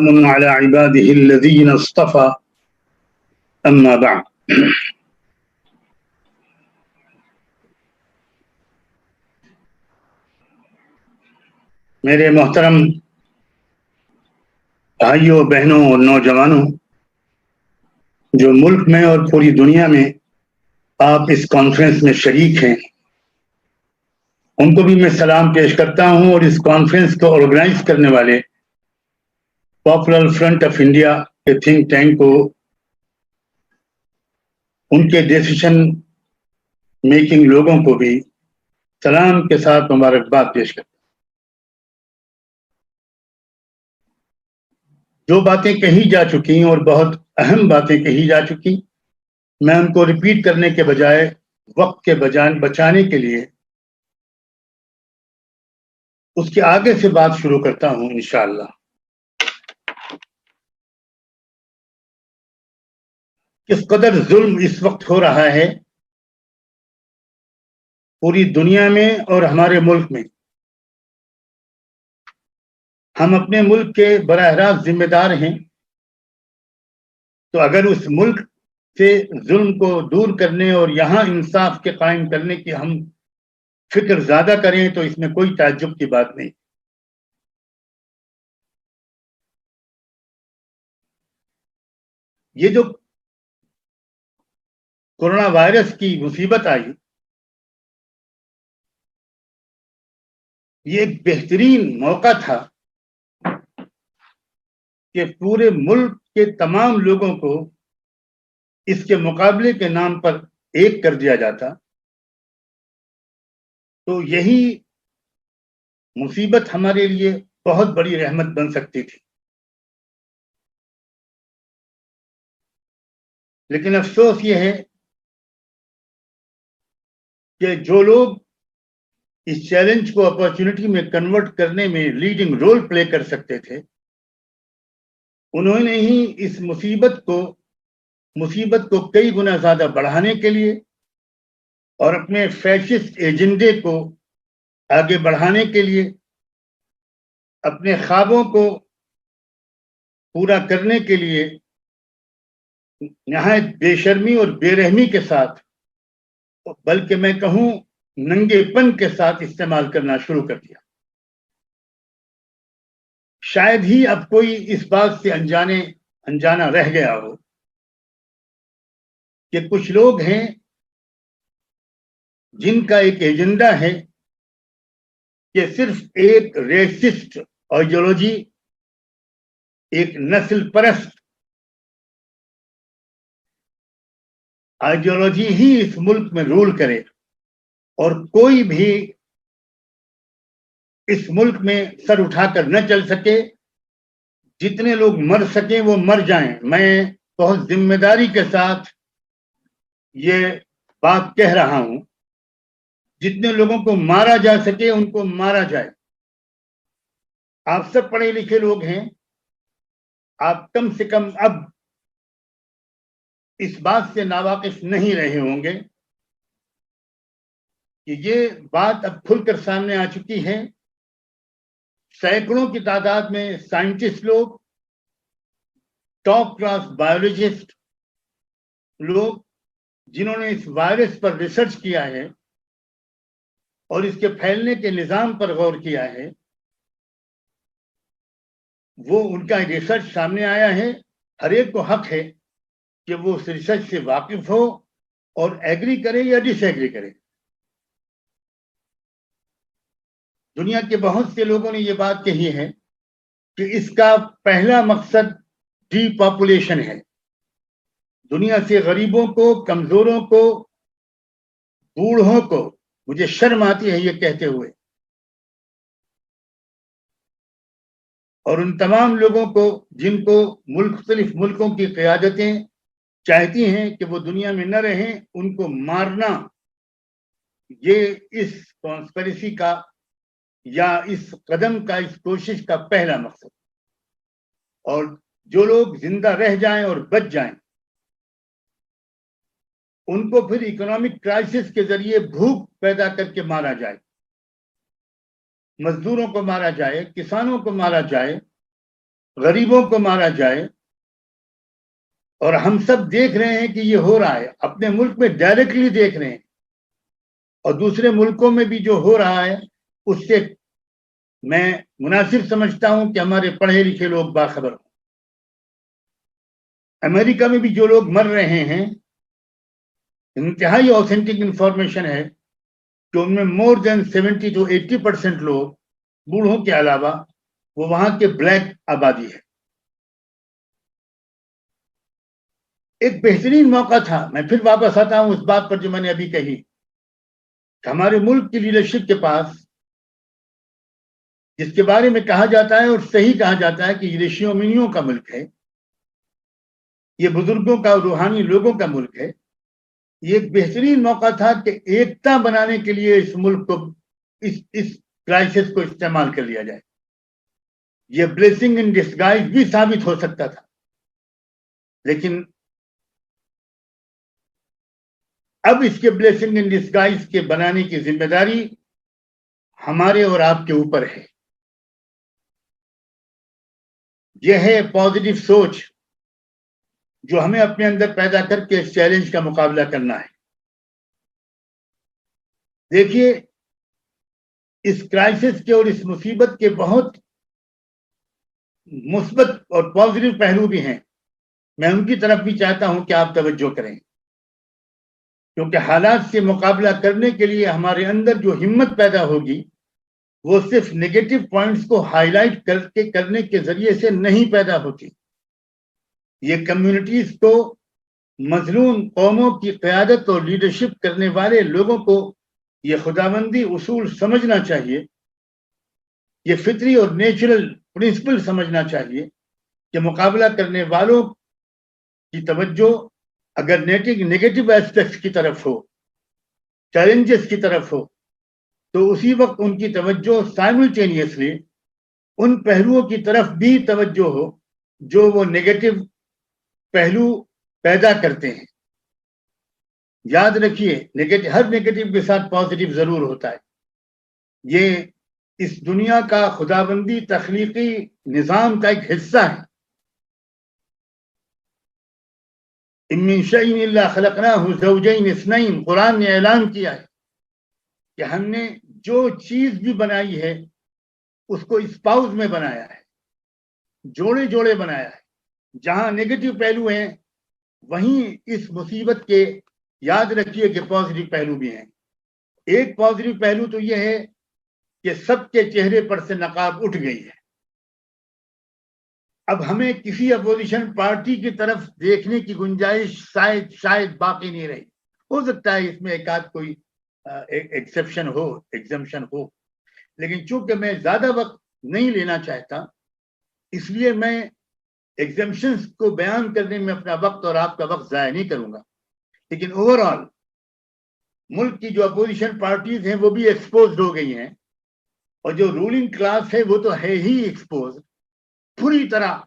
وسلام على عباده الذين اصطفى اما بعد. میرے محترم بھائیوں، بہنوں اور نوجوانوں جو ملک میں اور پوری دنیا میں آپ اس کانفرنس میں شریک ہیں، ان کو بھی میں سلام پیش کرتا ہوں، اور اس کانفرنس کو آرگنائز کرنے والے پاپولر فرنٹ آف انڈیا کے تھنک ٹینک کو ان کے ڈیسیشن میکنگ لوگوں کو بھی سلام کے ساتھ مبارکباد پیش کرتا ہوں. جو باتیں کہی جا چکی اور بہت اہم باتیں کہی جا چکی، میں ان کو ریپیٹ کرنے کے بجائے وقت کے بچانے کے لیے اس کے آگے سے بات شروع کرتا ہوں انشاءاللہ. کس قدر ظلم اس وقت ہو رہا ہے پوری دنیا میں اور ہمارے ملک میں. ہم اپنے ملک کے براہ راست ذمہ دار ہیں، تو اگر اس ملک سے ظلم کو دور کرنے اور یہاں انصاف کے قائم کرنے کی ہم فکر زیادہ کریں تو اس میں کوئی تعجب کی بات نہیں. یہ جو کورونا وائرس کی مصیبت آئی، یہ ایک بہترین موقع تھا کہ پورے ملک کے تمام لوگوں کو اس کے مقابلے کے نام پر ایک کر دیا جاتا، تو یہی مصیبت ہمارے لیے بہت بڑی رحمت بن سکتی تھی. لیکن افسوس یہ ہے کہ جو لوگ اس چیلنج کو اپارچونٹی میں کنورٹ کرنے میں لیڈنگ رول پلے کر سکتے تھے، انہوں نے ہی اس مصیبت کو کئی گنا زیادہ بڑھانے کے لیے اور اپنے فیشسٹ ایجنڈے کو آگے بڑھانے کے لیے، اپنے خوابوں کو پورا کرنے کے لیے نہایت بے شرمی اور بے رحمی کے ساتھ، بلکہ میں کہوں ننگے پن کے ساتھ استعمال کرنا شروع کر دیا. شاید ہی اب کوئی اس بات سے انجانا رہ گیا ہو کہ کچھ لوگ ہیں جن کا ایک ایجنڈا ہے کہ صرف ایک ریسسٹ آئیڈیالوجی، ایک نسل پرست آئیڈیالوجی ہی اس ملک میں رول کرے، اور کوئی بھی اس ملک میں سر اٹھا کر نہ چل سکے. جتنے لوگ مر سکیں وہ مر جائیں. میں بہت ذمہ داری کے ساتھ یہ بات کہہ رہا ہوں، جتنے لوگوں کو مارا جا سکے ان کو مارا جائے. آپ سب پڑھے لکھے لوگ ہیں، آپ کم سے کم اب اس بات سے ناواقف نہیں رہے ہوں گے کہ یہ بات اب کھل کر سامنے آ چکی ہے. سینکڑوں کی تعداد میں سائنٹسٹ لوگ، ٹاپ کلاس بایولوجسٹ لوگ، جنہوں نے اس وائرس پر ریسرچ کیا ہے اور اس کے پھیلنے کے نظام پر غور کیا ہے، وہ ان کا ریسرچ سامنے آیا ہے. ہر ایک کو حق ہے کہ وہ اس ریسرچ سے واقف ہو اور ایگری کرے یا ڈس ایگری کرے. دنیا کے بہت سے لوگوں نے یہ بات کہی ہے کہ اس کا پہلا مقصد ڈی پاپولیشن ہے. دنیا سے غریبوں کو، کمزوروں کو، بوڑھوں کو، مجھے شرم آتی ہے یہ کہتے ہوئے، اور ان تمام لوگوں کو جن کو مختلف ملکوں کی قیادتیں چاہتی ہیں کہ وہ دنیا میں نہ رہیں، ان کو مارنا، یہ اس کانسپریسی کا یا اس قدم کا، اس کوشش کا پہلا مقصد. اور جو لوگ زندہ رہ جائیں اور بچ جائیں، ان کو پھر اکنامک کرائسس کے ذریعے بھوک پیدا کر کے مارا جائے، مزدوروں کو مارا جائے، کسانوں کو مارا جائے، غریبوں کو مارا جائے، اور ہم سب دیکھ رہے ہیں کہ یہ ہو رہا ہے، اپنے ملک میں ڈائریکٹلی دیکھ رہے ہیں، اور دوسرے ملکوں میں بھی جو ہو رہا ہے اس سے میں مناسب سمجھتا ہوں کہ ہمارے پڑھے لکھے لوگ باخبر ہوں۔ امریکہ میں بھی جو لوگ مر رہے ہیں، انتہائی اوتھینٹک انفارمیشن ہے کہ ان میں مور دین 70 to 80% لوگ، بوڑھوں کے علاوہ، وہ وہاں کے بلیک آبادی ہے۔ ایک بہترین موقع تھا، میں پھر واپس آتا ہوں اس بات پر جو میں نے ابھی کہی، کہ ہمارے ملک کی لیڈرشپ کے پاس، جس کے بارے میں کہا جاتا ہے اور صحیح کہا جاتا ہے کہ یہ رشیوں منیوں کا ملک ہے، یہ بزرگوں کا، روحانی لوگوں کا ملک ہے، یہ ایک بہترین موقع تھا کہ ایکتا بنانے کے لیے اس ملک کو، اس کرائسس کو استعمال کر لیا جائے۔ یہ بلیسنگ ان ڈسگائز بھی ثابت ہو سکتا تھا، لیکن اب اس کے بلیسنگ ان ڈسگائز کے بنانے کی ذمہ داری ہمارے اور آپ کے اوپر ہے۔ یہ ہے پازیٹو سوچ جو ہمیں اپنے اندر پیدا کر کے اس چیلنج کا مقابلہ کرنا ہے۔ دیکھیے، اس کرائسس کے اور اس مصیبت کے بہت مثبت اور پازیٹو پہلو بھی ہیں، میں ان کی طرف بھی چاہتا ہوں کہ آپ توجہ کریں، کیونکہ حالات سے مقابلہ کرنے کے لیے ہمارے اندر جو ہمت پیدا ہوگی وہ صرف نیگیٹو پوائنٹس کو ہائی لائٹ کرنے کے ذریعے سے نہیں پیدا ہوتی۔ یہ کمیونٹیز کو، مظلوم قوموں کی قیادت اور لیڈرشپ کرنے والے لوگوں کو یہ خداوندی اصول سمجھنا چاہیے، یہ فطری اور نیچرل پرنسپل سمجھنا چاہیے کہ مقابلہ کرنے والوں کی توجہ اگر نیگیٹو ایسپیکٹس کی طرف ہو، چیلنجز کی طرف ہو، تو اسی وقت ان کی توجہ سائملٹینیسلی ان پہلوؤں کی طرف بھی توجہ ہو جو وہ نیگیٹو پہلو پیدا کرتے ہیں۔ یاد رکھیے، ہر نیگیٹو کے ساتھ پازیٹو ضرور ہوتا ہے۔ یہ اس دنیا کا خداوندی تخلیقی نظام کا ایک حصہ ہے۔ ان من شیء الا خلقناه زوجین اثنین، قرآن نے اعلان کیا ہے کہ ہم نے جو چیز بھی بنائی ہے اس کو اسپاؤز میں بنایا ہے، جوڑے جوڑے بنایا ہے۔ جہاں نیگیٹو پہلو ہیں وہیں اس مصیبت کے یاد رکھیے کہ پازیٹو پہلو بھی ہیں۔ ایک پازیٹو پہلو تو یہ ہے کہ سب کے چہرے پر سے نقاب اٹھ گئی ہے۔ اب ہمیں کسی اپوزیشن پارٹی کی طرف دیکھنے کی گنجائش شاید باقی نہیں رہی۔ ہو سکتا ہے اس میں ایک آدھ کوئی ایکسیپشن ہو، ایگزمپشن ہو، لیکن چونکہ میں زیادہ وقت نہیں لینا چاہتا، اس لیے میں ایگزمپشنز کو بیان کرنے میں اپنا وقت اور آپ کا وقت ضائع نہیں کروں گا۔ لیکن اوور آل ملک کی جو اپوزیشن پارٹیز ہیں وہ بھی ایکسپوزڈ ہو گئی ہیں، اور جو رولنگ کلاس ہے وہ تو ہے ہی ایکسپوز، پوری طرح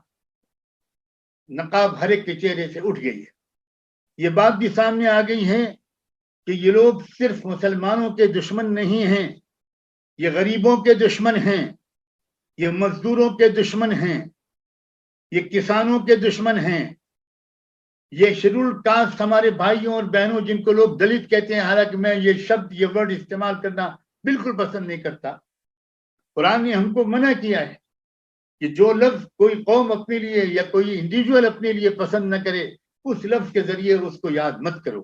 نقاب ہر ایک کے چہرے سے اٹھ گئی ہے۔ یہ بات بھی سامنے آ گئی ہے کہ یہ لوگ صرف مسلمانوں کے دشمن نہیں ہیں، یہ غریبوں کے دشمن ہیں، یہ مزدوروں کے دشمن ہیں، یہ کسانوں کے دشمن ہیں، یہ شیڈول کاسٹ ہمارے بھائیوں اور بہنوں جن کو لوگ دلت کہتے ہیں، حالانکہ میں یہ شبد، یہ ورڈ استعمال کرنا بالکل پسند نہیں کرتا۔ قرآن نے ہم کو منع کیا ہے کہ جو لفظ کوئی قوم اپنے لیے یا کوئی انڈیویجول اپنے لیے پسند نہ کرے، اس لفظ کے ذریعے اس کو یاد مت کرو۔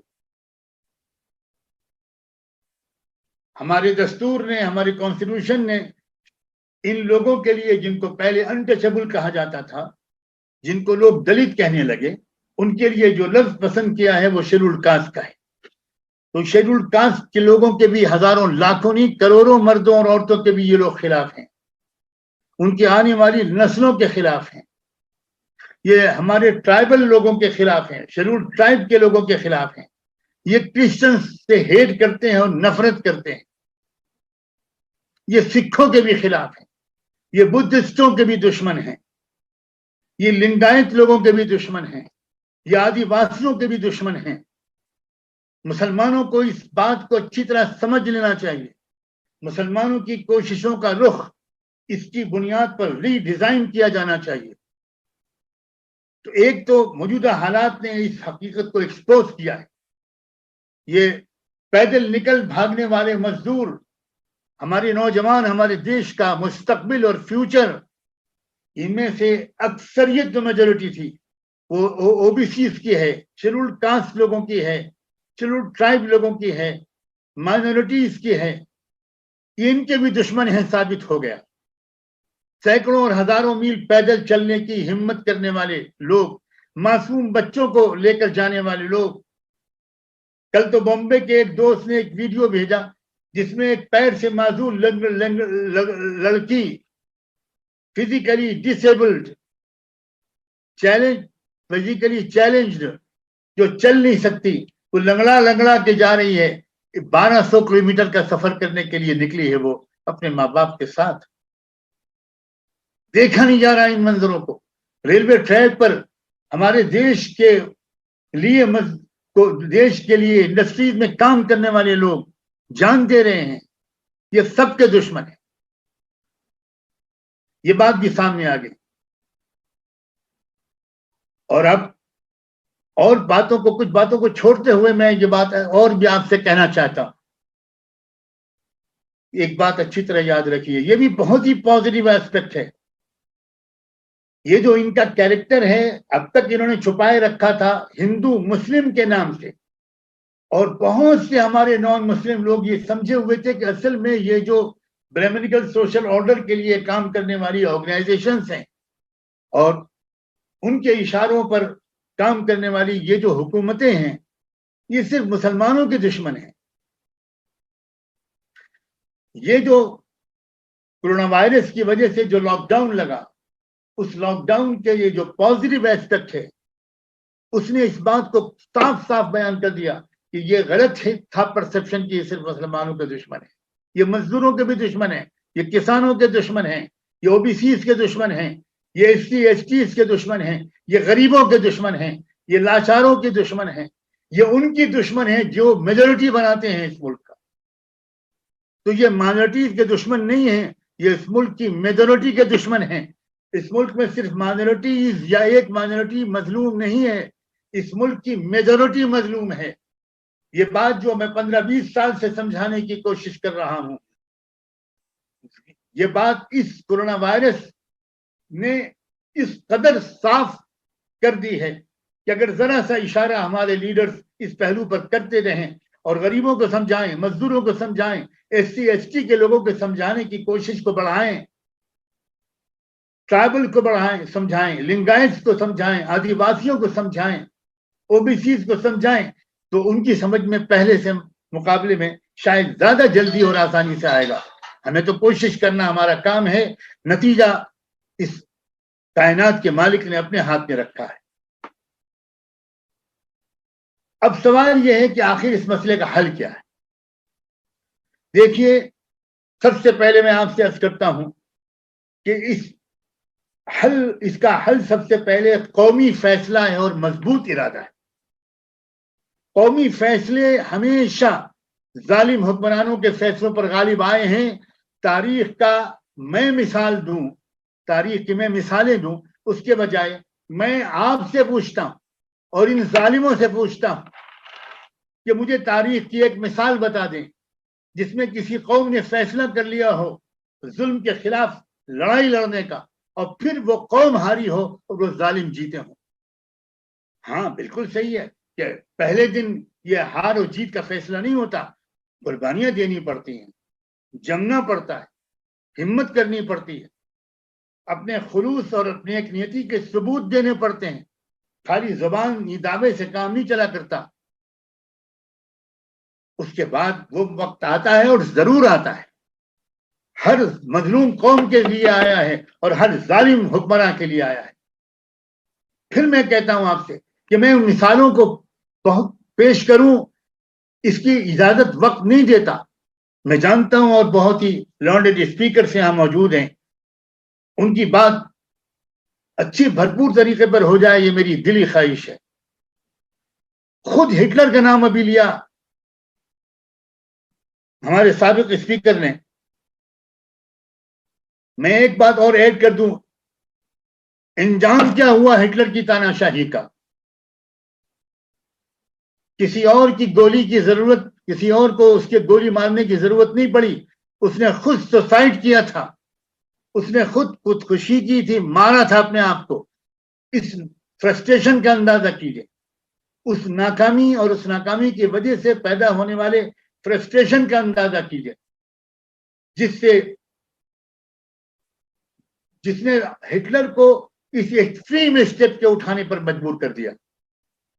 ہمارے دستور نے، ہماری کانسٹیٹیوشن نے ان لوگوں کے لیے جن کو پہلے انٹچبل کہا جاتا تھا، جن کو لوگ دلت کہنے لگے، ان کے لیے جو لفظ پسند کیا ہے وہ شیڈول کاسٹ کا ہے۔ تو شیڈول کاسٹ کے لوگوں کے بھی ہزاروں، لاکھوں نہیں، کروڑوں مردوں اور عورتوں کے بھی یہ لوگ خلاف ہیں، ان کی آنے والی نسلوں کے خلاف ہیں، یہ ہمارے ٹرائبل لوگوں کے خلاف ہیں، شیڈول ٹرائب کے لوگوں کے خلاف ہیں، یہ کرسچنز سے ہیٹ کرتے ہیں اور نفرت کرتے ہیں، یہ سکھوں کے بھی خلاف ہیں، یہ بدھسٹوں کے بھی دشمن ہیں، یہ لنگایت لوگوں کے بھی دشمن ہیں، یہ آدی واسیوں کے بھی دشمن ہیں۔ مسلمانوں کو اس بات کو اچھی طرح سمجھ لینا چاہیے۔ مسلمانوں کی کوششوں کا رخ اس کی بنیاد پر ری ڈیزائن کیا جانا چاہیے۔ تو ایک تو موجودہ حالات نے اس حقیقت کو ایکسپوز کیا ہے. یہ پیدل نکل بھاگنے والے مزدور، ہمارے نوجوان، ہمارے دیش کا مستقبل اور فیوچر، ان میں سے اکثریت جو میجورٹی تھی وہ او بی سیز کی ہے، شیڈولڈ کاسٹ لوگوں کی ہے، شیڈولڈ ٹرائب لوگوں کی ہے، مائنورٹیز کی ہے. ان کے بھی دشمن ہیں ثابت ہو گیا. سینکڑوں اور ہزاروں میل پیدل چلنے کی ہمت کرنے والے لوگ، معصوم بچوں کو لے کر جانے والے لوگ. کل تو بامبے کے ایک دوست نے ایک ویڈیو بھیجا جس میں ایک پیر سے معذور لڑکی، فزیکلی ڈسیبلڈ، فزیکلی چیلنجڈ، جو چل نہیں سکتی، وہ لنگڑا لنگڑا کے جا رہی ہے. 1200 کلومیٹر کا سفر کرنے کے لیے نکلی ہے وہ اپنے ماں باپ کے ساتھ. دیکھا نہیں جا رہا ان منظروں کو. ریلوے ٹریک پر ہمارے دیش کے لیے انڈسٹریز میں کام کرنے والے لوگ جان دے رہے ہیں. یہ سب کے دشمن ہیں. یہ بات بھی سامنے آ گئی. اور اب اور کچھ باتوں کو چھوڑتے ہوئے میں یہ بات اور بھی آپ سے کہنا چاہتا ہوں. ایک بات اچھی طرح یاد رکھیے، یہ بھی بہت ہی پازیٹیو ایسپیکٹ ہے. یہ جو ان کا کیریکٹر ہے، اب تک انہوں نے چھپائے رکھا تھا ہندو مسلم کے نام سے، اور بہت سے ہمارے نان مسلم لوگ یہ سمجھے ہوئے تھے کہ اصل میں یہ جو برہمنیکل سوشل آرڈر کے لیے کام کرنے والی آرگنائزیشنز ہیں اور ان کے اشاروں پر کام کرنے والی یہ جو حکومتیں ہیں، یہ صرف مسلمانوں کے دشمن ہیں. یہ جو کورونا وائرس کی وجہ سے جو لاک ڈاؤن لگا، اس لاک ڈاؤن کے یہ جو پازیٹیو ایسپیکٹ ہے، اس نے اس بات کو صاف صاف بیان کر دیا کہ یہ غلط تھا پرسپشن کی یہ صرف مسلمانوں کے دشمن ہے. یہ مزدوروں کے بھی دشمن ہیں، یہ کسانوں کے دشمن ہیں، یہ او بی سیز کے دشمن ہیں، یہ ایس سی ایس ٹیز کے دشمن ہیں، یہ غریبوں کے دشمن ہیں، یہ لاچاروں کے دشمن ہیں، یہ ان کی دشمن ہیں جو میجورٹی بناتے ہیں اس ملک کا. تو یہ مائنورٹیز کے دشمن نہیں ہیں، یہ اس ملک کی میجورٹی کے دشمن ہیں. اس ملک میں صرف مائنورٹیز یا ایک مائنورٹی مظلوم نہیں ہے، اس ملک کی میجورٹی مظلوم ہے. یہ بات جو میں 15-20 سال سے سمجھانے کی کوشش کر رہا ہوں، یہ بات اس کورونا وائرس نے اس قدر صاف کر دی ہے کہ اگر ذرا سا اشارہ ہمارے لیڈرز اس پہلو پر کرتے رہیں اور غریبوں کو سمجھائیں، مزدوروں کو سمجھائیں، ایس سی ایس ٹی کے لوگوں کو سمجھانے کی کوشش کو بڑھائیں، ٹرائبل کو بڑھائیں، سمجھائیں، لنگائٹس کو سمجھائیں، آدی واسیوں کو سمجھائیں، او بی سیز کو سمجھائیں، تو ان کی سمجھ میں پہلے سے مقابلے میں شاید زیادہ جلدی اور آسانی سے آئے گا. ہمیں تو کوشش کرنا ہمارا کام ہے، نتیجہ اس کائنات کے مالک نے اپنے ہاتھ میں رکھا ہے. اب سوال یہ ہے کہ آخر اس مسئلے کا حل کیا ہے؟ دیکھیے، سب سے پہلے میں آپ سے عرض کرتا ہوں کہ اس کا حل سب سے پہلے قومی فیصلہ ہے اور مضبوط ارادہ ہے. قومی فیصلے ہمیشہ ظالم حکمرانوں کے فیصلوں پر غالب آئے ہیں. تاریخ کا میں مثال دوں، تاریخ کی میں مثالیں دوں، اس کے بجائے میں آپ سے پوچھتا ہوں اور ان ظالموں سے پوچھتا ہوں کہ مجھے تاریخ کی ایک مثال بتا دیں جس میں کسی قوم نے فیصلہ کر لیا ہو ظلم کے خلاف لڑائی لڑنے کا، اور پھر وہ قوم ہاری ہو اور وہ ظالم جیتے ہوں. ہاں بالکل صحیح ہے کہ پہلے دن یہ ہار اور جیت کا فیصلہ نہیں ہوتا، قربانیاں دینی پڑتی ہیں، جمنا پڑتا ہے، ہمت کرنی پڑتی ہے، اپنے خلوص اور اپنے ایک نیتی کے ثبوت دینے پڑتے ہیں. خالی زبان یہ دعوے سے کام نہیں چلا کرتا. اس کے بعد وہ وقت آتا ہے اور ضرور آتا ہے، ہر مظلوم قوم کے لیے آیا ہے اور ہر ظالم حکمراں کے لیے آیا ہے. پھر میں کہتا ہوں آپ سے کہ میں ان مثالوں کو بہت پیش کروں، اس کی اجازت وقت نہیں دیتا. میں جانتا ہوں اور بہت ہی لارنڈڈ اسپیکر سے یہاں موجود ہیں، ان کی بات اچھی بھرپور طریقے پر ہو جائے، یہ میری دلی خواہش ہے. خود ہٹلر کا نام ابھی لیا ہمارے سابق اسپیکر نے. میں ایک بات اور ایڈ کر دوں، انجام کیا ہوا ہٹلر کی تاناشاہی کا؟ کسی اور کی گولی کی ضرورت، کسی اور کو اس کے گولی مارنے کی ضرورت نہیں پڑی، اس نے خود سوسائڈ کیا تھا، اس نے خودکشی کی تھی، مارا تھا اپنے آپ کو۔ اس فرسٹریشن کا اندازہ کیجئے، اس ناکامی اور اس ناکامی کی وجہ سے پیدا ہونے والے فرسٹریشن کا اندازہ کیجئے، جس نے ہٹلر کو اس ایکسٹریم اسٹیپ کے اٹھانے پر مجبور کر دیا۔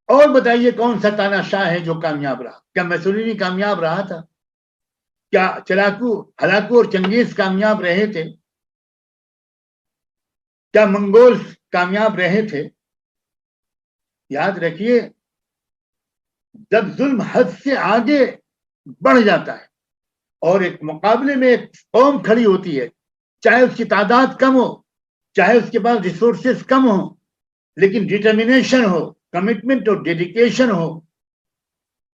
اور بتائیے کون سا تاناشاہ ہے جو کامیاب رہا؟ کیا میسولینی کامیاب رہا تھا؟ کیا ہلاکو اور چنگیز کامیاب رہے تھے؟ کیا منگول کامیاب رہے تھے؟ یاد رکھیے، جب ظلم حد سے آگے بڑھ جاتا ہے اور ایک مقابلے میں ایک قوم کھڑی ہوتی ہے، چاہے اس کی تعداد کم ہو، چاہے اس کے پاس ریسورسز کم ہو، لیکن ڈٹرمنیشن ہو، کمٹمنٹ اور ڈیڈیکیشن ہو،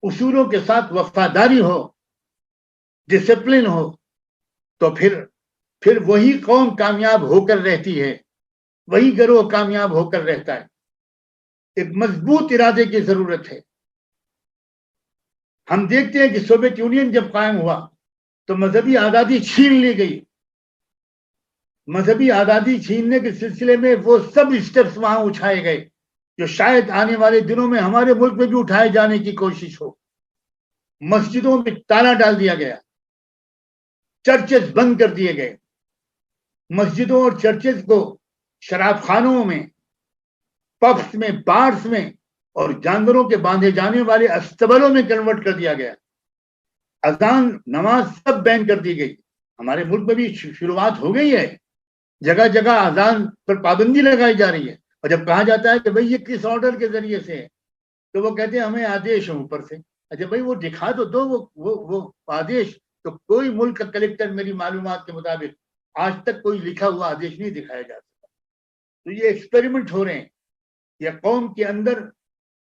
اصولوں کے ساتھ وفاداری ہو، ڈسپلن ہو، تو پھر وہی قوم کامیاب ہو کر رہتی ہے، وہی گروہ کامیاب ہو کر رہتا ہے۔ ایک مضبوط ارادے کی ضرورت ہے۔ ہم دیکھتے ہیں کہ سوویت یونین جب قائم ہوا تو مذہبی آزادی چھین لی گئی۔ مذہبی آزادی چھیننے کے سلسلے میں وہ سب اسٹیپس وہاں اٹھائے گئے جو شاید آنے والے دنوں میں ہمارے ملک میں بھی اٹھائے جانے کی کوشش ہو۔ مسجدوں میں تالا ڈال دیا گیا، چرچز بند کر دیے گئے، مسجدوں اور چرچز کو شراب خانوں میں، پبس میں، بارس میں اور جانوروں کے باندھے جانے والے استبلوں میں کنورٹ کر دیا گیا۔ اذان، نماز سب بین کر دی گئی۔ ہمارے ملک میں بھی شروعات ہو گئی ہے، جگہ جگہ اذان پر پابندی لگائی جا رہی ہے، اور جب کہا جاتا ہے کہ بھئی یہ کس آرڈر کے ذریعے سے ہے، تو وہ کہتے ہیں ہمیں آدیش ہے اوپر سے۔ اچھا بھئی وہ دکھا تو دو وہ آدیش۔ تو کوئی ملک کا کلیکٹر میری معلومات کے مطابق آج تک کوئی لکھا ہوا آدیش نہیں دکھایا جا سکتا۔ تو یہ ایکسپیریمنٹ ہو رہے ہیں، یہ قوم کے اندر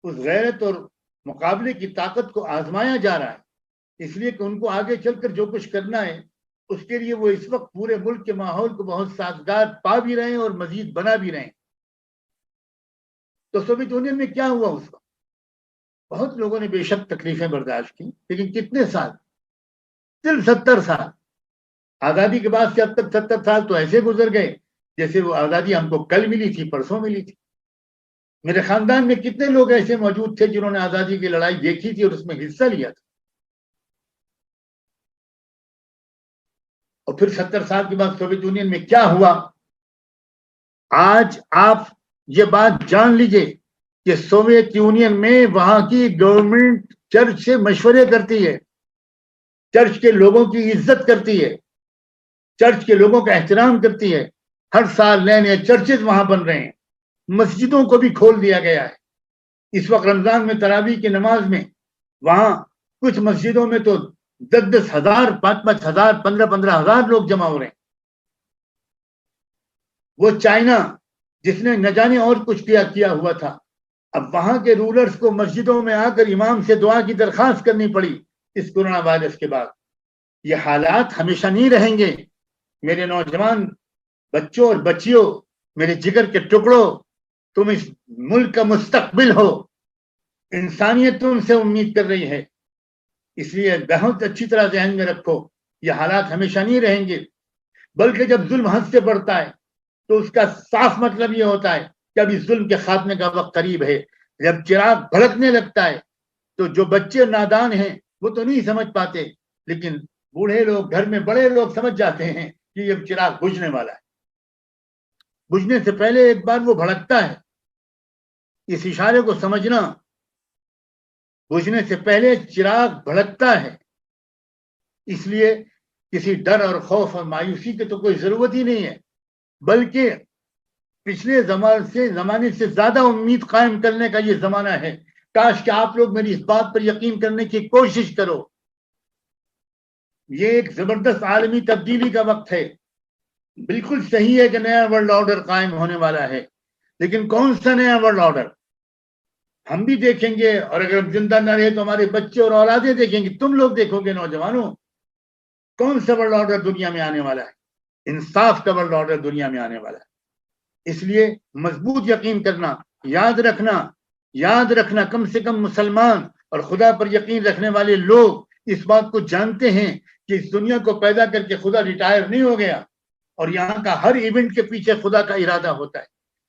اس غیرت اور مقابلے کی طاقت کو آزمایا جا رہا ہے، اس لیے کہ ان کو آگے چل کر جو کچھ کرنا ہے اس کے لیے وہ اس وقت پورے ملک کے ماحول کو بہت سازگار پا بھی رہے ہیں اور مزید بنا بھی رہے ہیں۔ تو سوویت یونین میں کیا ہوا اس وقت؟ بہت لوگوں نے بے شک تکلیفیں برداشت کی، لیکن کتنے سال؟ صرف 70 سال۔ آزادی کے بعد سے اب تک 70 سال تو ایسے گزر گئے جیسے وہ آزادی ہم کو کل ملی تھی، پرسوں ملی تھی۔ میرے خاندان میں کتنے لوگ ایسے موجود تھے جنہوں نے آزادی کی لڑائی دیکھی تھی اور اس میں حصہ لیا تھا، اور پھر 70 سال کے بعد سوویت یونین میں کیا ہوا؟ آج آپ یہ بات جان لیجئے کہ سوویت یونین میں وہاں کی گورنمنٹ چرچ سے مشورے کرتی ہے، چرچ کے لوگوں کی عزت کرتی ہے، چرچ کے لوگوں کا احترام کرتی ہے۔ ہر سال نئے نئے چرچز وہاں بن رہے ہیں، مسجدوں کو بھی کھول دیا گیا ہے۔ اس وقت رمضان میں تراویح کی نماز میں وہاں کچھ مسجدوں میں تو 10-10 ہزار، 5-5 ہزار، 15-15 ہزار لوگ جمع ہو رہے ہیں۔ وہ چائنا جس نے نہ جانے اور کچھ کیا ہوا تھا، اب وہاں کے رولرز کو مسجدوں میں آ کر امام سے دعا کی درخواست کرنی پڑی اس کورونا وائرس کے بعد۔ یہ حالات ہمیشہ نہیں رہیں گے۔ میرے نوجوان بچوں اور بچیوں، میرے جگر کے ٹکڑوں، تم اس ملک کا مستقبل ہو، انسانیت تم سے امید کر رہی ہے، اس لیے بہت اچھی طرح ذہن میں رکھو یہ حالات ہمیشہ نہیں رہیں گے، بلکہ جب ظلم حد سے بڑھتا ہے تو اس کا صاف مطلب یہ ہوتا ہے کہ ابھی ظلم کے خاتمے کا وقت قریب ہے۔ جب چراغ بھڑکنے لگتا ہے تو جو بچے نادان ہیں وہ تو نہیں سمجھ پاتے، لیکن بوڑھے لوگ، گھر میں بڑے لوگ سمجھ جاتے ہیں کہ یہ چراغ بجھنے والا ہے۔ بجھنے سے پہلے ایک بار وہ بھڑکتا ہے، اس اشارے کو سمجھنا، بجھنے سے پہلے چراغ بھڑکتا ہے۔ اس لیے کسی ڈر اور خوف اور مایوسی کی تو کوئی ضرورت ہی نہیں ہے، بلکہ پچھلے زمانے سے زیادہ امید قائم کرنے کا یہ زمانہ ہے۔ کاش کہ آپ لوگ میری اس بات پر یقین کرنے کی کوشش کرو، یہ ایک زبردست عالمی تبدیلی کا وقت ہے۔ بالکل صحیح ہے کہ نیا ورلڈ آرڈر قائم ہونے والا ہے، لیکن کون سا نیا ورلڈ آرڈر؟ ہم بھی دیکھیں گے، اور اگر ہم زندہ نہ رہے تو ہمارے بچے اور اولادیں دیکھیں گے۔ تم لوگ دیکھو گے نوجوانوں، کون سا ورلڈ آرڈر دنیا میں آنے والا ہے؟ انصاف کا ورلڈ آرڈر دنیا میں آنے والا ہے۔ اس لیے مضبوط یقین کرنا، یاد رکھنا کم سے کم مسلمان اور خدا پر یقین رکھنے والے لوگ اس بات کو جانتے ہیں کہ اس دنیا کو پیدا کر کے خدا ریٹائر نہیں ہو گیا، اور یہاں کا ہر ایونٹ کے پیچھے خدا کا ارادہ ہوتا ہے۔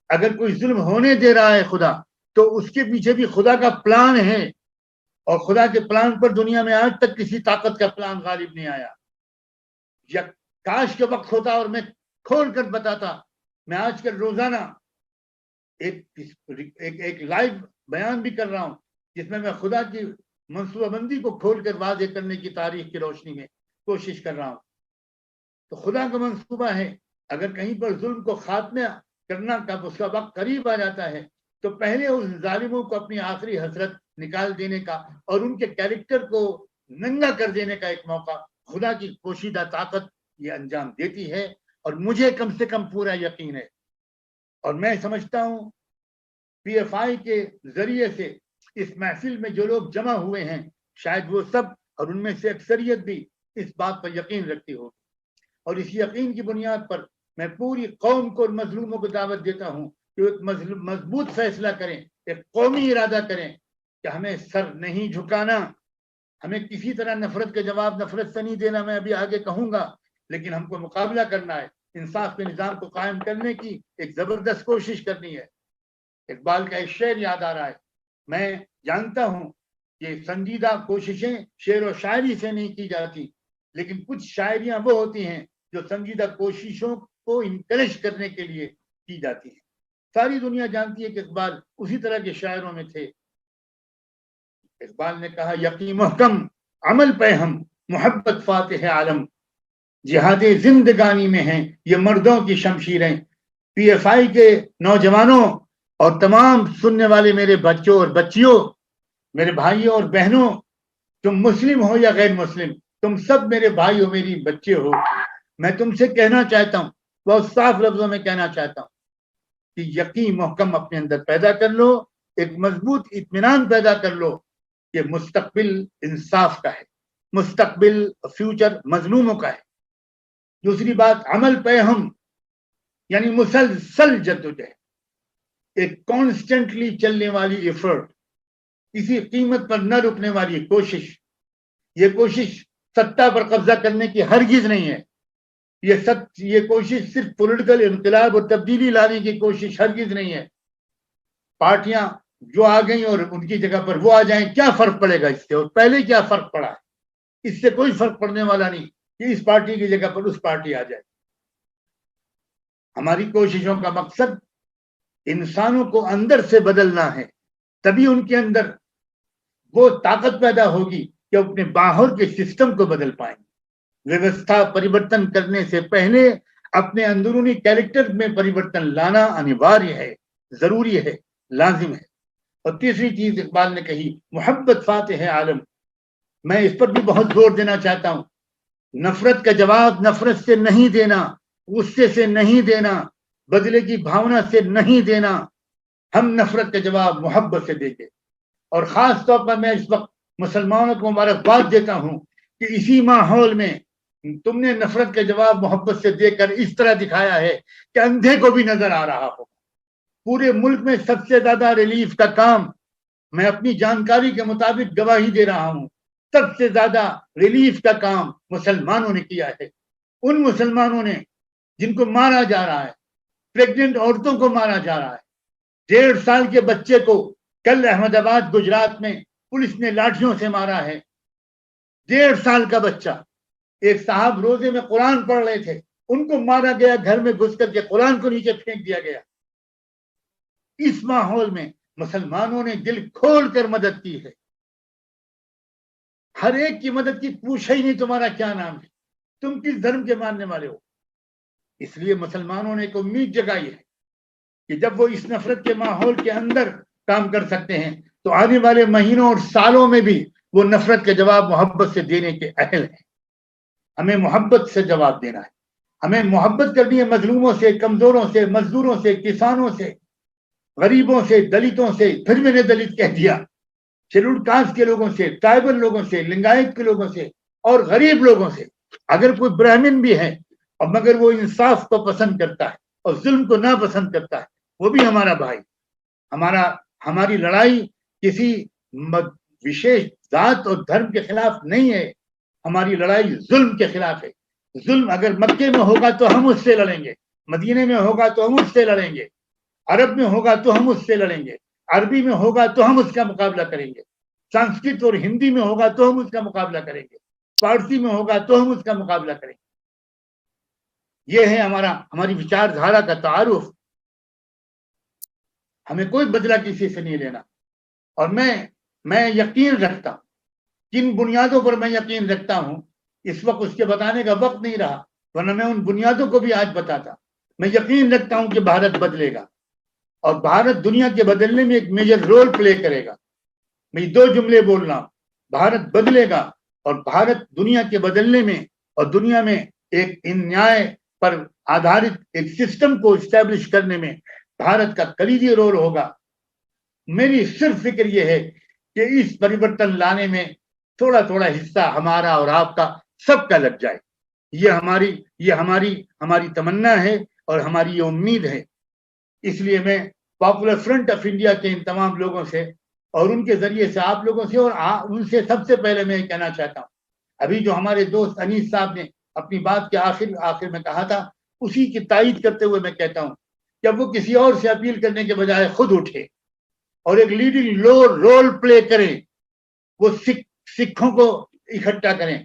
اگر کوئی ظلم ہونے دے رہا ہے خدا، تو اس کے پیچھے بھی خدا کا پلان ہے، اور خدا کے پلان پر دنیا میں آج تک کسی طاقت کا پلان غالب نہیں آیا۔ یا کاش کے وقت ہوتا اور میں کھول کر بتاتا۔ میں آج کل روزانہ ایک لائیو بیان بھی کر رہا ہوں، جس میں خدا کی منصوبہ بندی کو کھول کر واضح کرنے کی تاریخ کی روشنی میں کوشش کر رہا ہوں۔ تو خدا کا منصوبہ ہے، اگر کہیں پر ظلم کو خاتمہ کرنا کا اس کا وقت قریب آ جاتا ہے، تو پہلے اس ظالموں کو اپنی آخری حسرت نکال دینے کا اور ان کے کیریکٹر کو ننگا کر دینے کا ایک موقع خدا کی پوشیدہ طاقت یہ انجام دیتی ہے، اور مجھے کم سے کم پورا یقین ہے، اور میں سمجھتا ہوں پی ایف آئی کے ذریعے سے اس محفل میں جو لوگ جمع ہوئے ہیں، شاید وہ سب اور ان میں سے اکثریت بھی اس بات پر یقین رکھتی ہو، اور اس یقین کی بنیاد پر میں پوری قوم کو اور مظلوموں کو دعوت دیتا ہوں کہ ایک مضبوط فیصلہ کریں، ایک قومی ارادہ کریں کہ ہمیں سر نہیں جھکانا، ہمیں کسی طرح نفرت کے جواب نفرت سے نہیں دینا، میں ابھی آگے کہوں گا، لیکن ہم کو مقابلہ کرنا ہے، انصاف کے نظام کو قائم کرنے کی ایک زبردست کوشش کرنی ہے۔ اقبال کا ایک شعر یاد آ رہا ہے، میں جانتا ہوں کہ سنجیدہ کوششیں شعر و شاعری سے نہیں کی جاتی، لیکن کچھ شاعریاں وہ ہوتی ہیں جو سنجیدہ کوششوں کو انکریج کرنے کے لیے کی جاتی ہیں۔ ساری دنیا جانتی ہے کہ اقبال اسی طرح کے شاعروں میں تھے۔ اقبال نے کہا، یقین محکم عمل پہ ہم محبت فاتح عالم، جہاد زندگانی میں ہیں یہ مردوں کی شمشیریں۔ پی ایف آئی کے نوجوانوں اور تمام سننے والے میرے بچوں اور بچیوں، میرے بھائیوں اور بہنوں، تم مسلم ہو یا غیر مسلم، تم سب میرے بھائی ہو، میری بچے ہو۔ میں تم سے کہنا چاہتا ہوں، بہت صاف لفظوں میں کہنا چاہتا ہوں کہ یقین محکم اپنے اندر پیدا کر لو، ایک مضبوط اطمینان پیدا کر لو کہ مستقبل انصاف کا ہے، مستقبل فیوچر مظلوموں کا ہے۔ دوسری بات، عمل پہ ہم، یعنی مسلسل جدوجہد، ایک کانسٹنٹلی چلنے والی ایفرٹ، کسی قیمت پر نہ رکنے والی کوشش۔ یہ کوشش سطح پر قبضہ کرنے کی ہرگز نہیں ہے، یہ کوشش صرف پولیٹیکل انقلاب اور تبدیلی لانے کی کوشش ہرگز نہیں ہے۔ پارٹیاں جو آ گئیں اور ان کی جگہ پر وہ آ جائیں، کیا فرق پڑے گا اس سے؟ اور پہلے کیا فرق پڑا ہے؟ اس سے کوئی فرق پڑنے والا نہیں کہ اس پارٹی کی جگہ پر اس پارٹی آ جائے۔ ہماری کوششوں کا مقصد انسانوں کو اندر سے بدلنا ہے، تبھی ان کے اندر وہ طاقت پیدا ہوگی کہ اپنے باہر کے سسٹم کو بدل پائیں گے۔ ویوستھا پریورتن کرنے سے پہلے اپنے اندرونی کیریکٹر میں پریورتن لانا انیواریہ ہے، ضروری ہے، لازم ہے۔ اور تیسری چیز اقبال نے کہی، محبت فاتح عالم۔ میں اس پر بھی بہت زور دینا چاہتا ہوں، نفرت کا جواب نفرت سے نہیں دینا، غصے سے نہیں دینا، بدلے کی بھاونا سے نہیں دینا، ہم نفرت کا جواب محبت سے دیں گے۔ اور خاص طور پر میں اس وقت مسلمانوں کو مبارکباد دیتا ہوں کہ اسی ماحول میں تم نے نفرت کا جواب محبت سے دے کر اس طرح دکھایا ہے کہ اندھے کو بھی نظر آ رہا ہو۔ پورے ملک میں سب سے زیادہ ریلیف کا کام، میں اپنی جانکاری کے مطابق گواہی دے رہا ہوں، سب سے زیادہ ریلیف کا کام مسلمانوں نے کیا ہے۔ ان مسلمانوں نے جن کو مارا جا رہا ہے، پریگننٹ عورتوں کو مارا جا رہا ہے، 1.5 سال کے بچے کو کل احمد آباد گجرات میں پولیس نے لاٹھیوں سے مارا ہے، 1.5 سال کا بچہ۔ ایک صاحب روزے میں قرآن پڑھ رہے تھے، ان کو مارا گیا، گھر میں گھس کر کے قرآن کو نیچے پھینک دیا گیا۔ اس ماحول میں مسلمانوں نے دل کھول کر مدد کی ہے، ہر ایک کی مدد کی، پوچھا ہی نہیں تمہارا کیا نام ہے، تم کس دھرم کے ماننے والے ہو۔ اس لیے مسلمانوں نے ایک امید جگائی ہے کہ جب وہ اس نفرت کے ماحول کے اندر کام کر سکتے ہیں تو آنے والے مہینوں اور سالوں میں بھی وہ نفرت کے جواب محبت سے دینے کے اہل ہیں۔ ہمیں محبت سے جواب دینا ہے، ہمیں محبت کرنی ہے مظلوموں سے، کمزوروں سے، مزدوروں سے، کسانوں سے، غریبوں سے، دلتوں سے، پھر میں نے دلت کہہ دیا، شیڈولڈ کاسٹ کے لوگوں سے، ٹرائبل لوگوں سے، لنگایت کے لوگوں سے اور غریب لوگوں سے۔ اگر کوئی برہمن بھی ہے اور مگر وہ انصاف کو پسند کرتا ہے اور ظلم کو ناپسند کرتا ہے وہ بھی ہمارا بھائی. ہماری لڑائی کسی وشیش ذات اور دھرم کے خلاف نہیں ہے. ہماری لڑائی ظلم کے خلاف ہے. ظلم اگر مکے میں ہوگا تو ہم اس سے لڑیں گے, مدینے میں ہوگا تو ہم اس سے لڑیں گے, عرب میں ہوگا تو ہم اس سے لڑیں گے, عربی میں ہوگا تو ہم اس کا مقابلہ کریں گے, سنسکرت اور ہندی میں ہوگا تو ہم اس کا مقابلہ کریں گے, فارسی میں ہوگا تو ہم اس کا مقابلہ کریں گے. یہ ہے ہماری وچار دھارا کا تعارف. ہمیں کوئی بدلہ کسی سے نہیں لینا. اور میں یقین رکھتا ہوں, کن بنیادوں پر میں یقین رکھتا ہوں اس وقت اس کے بتانے کا وقت نہیں رہا, ورنہ میں ان بنیادوں کو بھی آج بتاتا. میں یقین رکھتا ہوں کہ بھارت بدلے گا اور بھارت دنیا کے بدلنے میں ایک میجر رول پلے کرے گا. میں 2 جملے بول رہا ہوں, بھارت بدلے گا اور بھارت دنیا کے بدلنے میں اور دنیا میں ایک انیائے پر آدھارت ایک سسٹم کو اسٹیبلش کرنے میں بھارت کا کلیدی رول ہوگا. میری صرف فکر یہ ہے کہ اس پریورتن لانے میں تھوڑا تھوڑا حصہ ہمارا اور آپ کا سب کا لگ جائے. یہ ہماری تمنا ہے اور ہماری یہ امید ہے. اس لیے میں پاپولر فرنٹ آف انڈیا کے ان تمام لوگوں سے اور ان کے ذریعے سے آپ لوگوں سے اور ان سے سب سے پہلے میں یہ کہنا چاہتا ہوں, ابھی جو ہمارے دوست انیس صاحب نے اپنی بات کے آخر میں کہا تھا, اسی کی تائید کرتے ہوئے میں کہتا ہوں کہ اب وہ کسی اور سے اپیل کرنے کے بجائے خود اٹھے اور ایک لیڈنگ رول پلے کریں. وہ سکھوں کو اکٹھا کریں,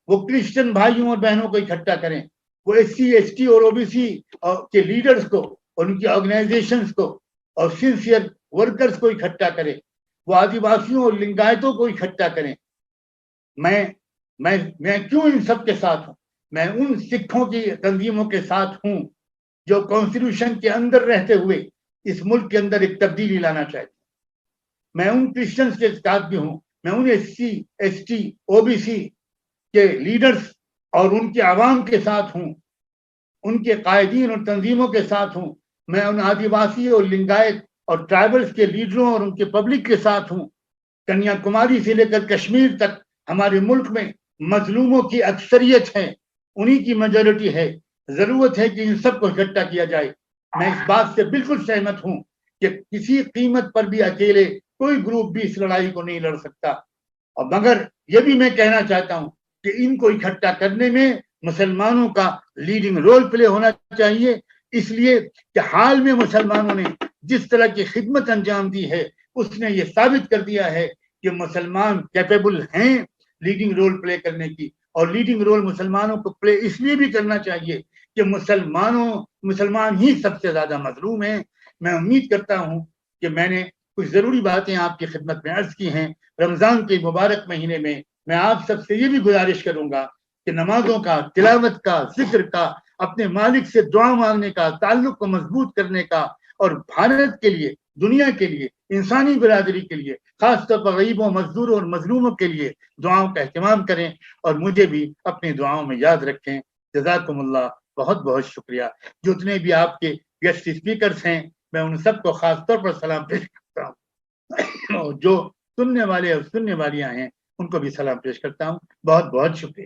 وہ کرسچن بھائیوں اور بہنوں کو اکٹھا کریں, وہ SC ST اور OBC کے لیڈرز کو اور ان کی آرگنائزیشنز کو اور سنسیئر ورکرز کو اکٹھا کریں, وہ آدیواسیوں اور لنگایتوں کو اکٹھا کریں. میں کیوں ان سب کے ساتھ ہوں؟ میں ان سکھوں کی تنظیموں کے ساتھ ہوں جو کانسٹیٹیوشن کے اندر رہتے ہوئے اس ملک کے اندر ایک تبدیلی لانا چاہتے ہیں. میں ان کرسچنز کے ساتھ بھی ہوں, میں ان SC ST OBC کے لیڈرز اور ان کے عوام کے ساتھ ہوں, ان کے قائدین اور تنظیموں کے ساتھ ہوں. میں ان آدیواسی اور لنگایت اور ٹرائبلز کے لیڈروں اور ان کے پبلک کے ساتھ ہوں. کنیا کماری سے لے کر کشمیر تک ہمارے ملک میں مظلوموں کی اکثریت ہے, انہی کی میجورٹی ہے. ضرورت ہے کہ ان سب کو اکٹھا کیا جائے. میں اس بات سے بالکل سہمت ہوں کہ کسی قیمت پر بھی اکیلے کوئی گروپ بھی اس لڑائی کو نہیں لڑ سکتا. اور مگر یہ بھی میں کہنا چاہتا ہوں کہ ان کو اکٹھا کرنے میں مسلمانوں کا لیڈنگ رول پلے ہونا چاہیے, اس لیے کہ حال میں مسلمانوں نے جس طرح کی خدمت انجام دی ہے اس نے یہ ثابت کر دیا ہے کہ مسلمان کیپیبل ہیں لیڈنگ رول پلے کرنے کی. اور لیڈنگ رول مسلمانوں کو پلے اس لیے بھی کرنا چاہیے کہ مسلمان ہی سب سے زیادہ مظلوم ہیں. میں امید کرتا ہوں کہ میں نے کچھ ضروری باتیں آپ کی خدمت میں عرض کی ہیں. رمضان کے مبارک مہینے میں آپ سب سے یہ بھی گزارش کروں گا کہ نمازوں کا, تلاوت کا, ذکر کا, اپنے مالک سے دعا مانگنے کا, تعلق کو مضبوط کرنے کا اور بھارت کے لیے, دنیا کے لیے, انسانی برادری کے لیے, خاص طور پر غریبوں, مزدوروں اور مظلوموں کے لیے دعاؤں کا اہتمام کریں اور مجھے بھی اپنی دعاؤں میں یاد رکھیں. جزاکم اللہ, بہت بہت شکریہ. جتنے بھی آپ کے گیسٹ اسپیکرز ہیں میں ان سب کو خاص طور پر سلام پیش کرتا ہوں, اور جو سننے والے اور سننے والیاں ہیں ان کو بھی سلام پیش کرتا ہوں. بہت بہت شکریہ.